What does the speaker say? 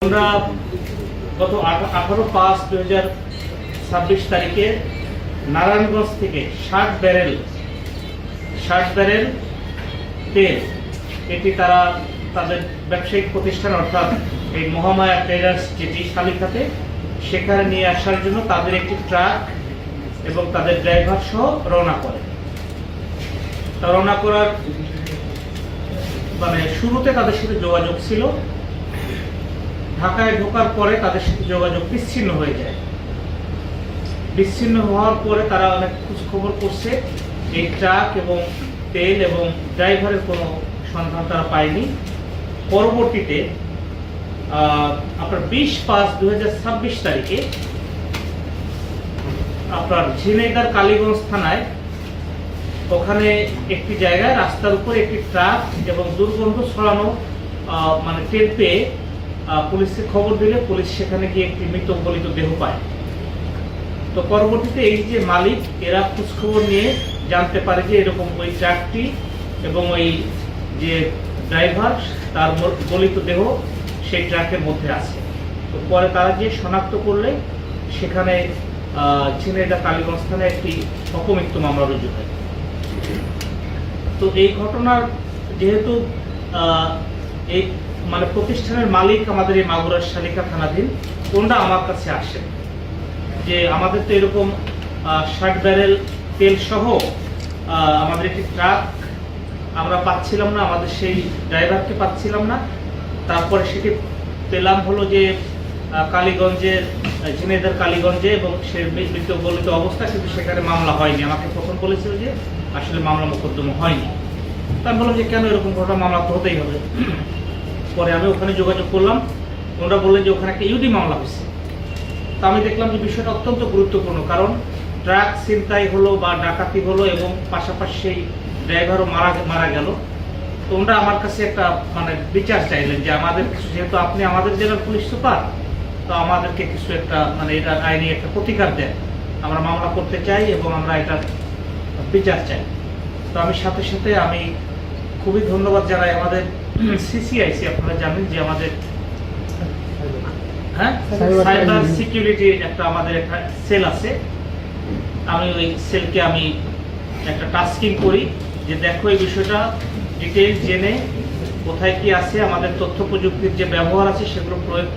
আমরা গত 18/5/2026 তারিখে নারায়ণগঞ্জ থেকে 60 ব্যারেল তেল এটি তারা তাদের ব্যবসায়িক প্রতিষ্ঠান অর্থাৎ এই মহামায়া ট্রেডার্স যেটি শালিখাতে সেখানে নিয়ে আসার জন্য তাদের একটি ট্রাক এবং তাদের ড্রাইভার সহ রওনা করে। রওনা করার শুরুতে তাদের সাথে যোগাযোগ ছিল, ঢাকায় ঢোকার পরে তাদের সাথে যোগাযোগ বিচ্ছিন্ন হয়ে যায়। বিচ্ছিন্ন হওয়ার পরে তারা অনেক খোঁজ খবর করছে, এই ট্রাক এবং তেল এবং ড্রাইভারের কোনো সন্ধান তারা পায়নি। পরবর্তীতে আপনার 20/5/2026 তারিখে আপনার ঝিনাইদহ কালীগঞ্জ থানায় ওখানে একটি জায়গায় রাস্তার উপর একটি ট্রাক এবং দুর্গন্ধ ছড়ানো তেল পেয়ে পুলিশকে খবর দিলে পুলিশ সেখানে গিয়ে একটি মৃত গলিত দেহ পায়। তো পরবর্তীতে এই যে মালিক এরা খোঁজখবর নিয়ে জানতে পারে যে এরকম ওই ট্রাকটি এবং ওই যে ড্রাইভার তার গলিত দেহ সেই ট্রাকের মধ্যে আছে। তো পরে তারা গিয়ে শনাক্ত করলে সেখানে ঝিনাইদহ কালীগঞ্জ থানায় একটি অপমৃত্যু মামলা রুজু হয়। তো এই ঘটনার যেহেতু এই প্রতিষ্ঠানের মালিক আমাদের এই মাগুরার শালিকা থানাধীন, ওনারা আমার কাছে আসেন যে আমাদের তো এরকম 60 ব্যারেল তেল সহ আমাদের একটি ট্রাক আমরা পাচ্ছিলাম না, আমাদের সেই ড্রাইভারকে পাচ্ছিলাম না। তারপরে সেটি পেলাম হলো যে কালীগঞ্জের ঝিনাইদহ কালীগঞ্জে এবং সে মৃত গলিত অবস্থা, কিন্তু সেখানে মামলা হয়নি। আমাকে প্রথম বলেছিল যে আসলে মামলা মোকদ্দমা হয়নি। তা আমি বললাম যে কেন এরকম ঘটনা, মামলা তো হতেই হবে। পরে আমি ওখানে যোগাযোগ করলাম, ওনারা বললেন যে ওখানে একটা ইউডি মামলা হয়েছে। তা আমি দেখলাম যে বিষয়টা অত্যন্ত গুরুত্বপূর্ণ, কারণ ট্রাক ছিনতাই হলো বা ডাকাতি হলো এবং পাশাপাশি সেই ড্রাইভারও মারা গেল। তো ওনারা আমার কাছে একটা বিচার চাইলেন যে আমাদের কিছু, যেহেতু আপনি আমাদের জেলার পুলিশ সুপার, তো আমাদেরকে কিছু একটা এটা আইনি একটা প্রতিকার দেন, আমরা মামলা করতে চাই এবং আমরা এটা বিচার চাই। তো আমি সাথে সাথে আমি খুবই ধন্যবাদ জানাই আমাদের সিসিআইসি, আপনারা জানেন যে আমাদের সাইবার সিকিউরিটি আমাদের একটা সেল আছে। আমি ওই সেলকে আমি একটা টাস্কিং করি যে দেখো এই বিষয়টা ডিটেইলস জেনে কোথায় কি আছে, আমাদের তথ্য প্রযুক্তির যে ব্যবহার আছে সেগুলো প্রয়োগ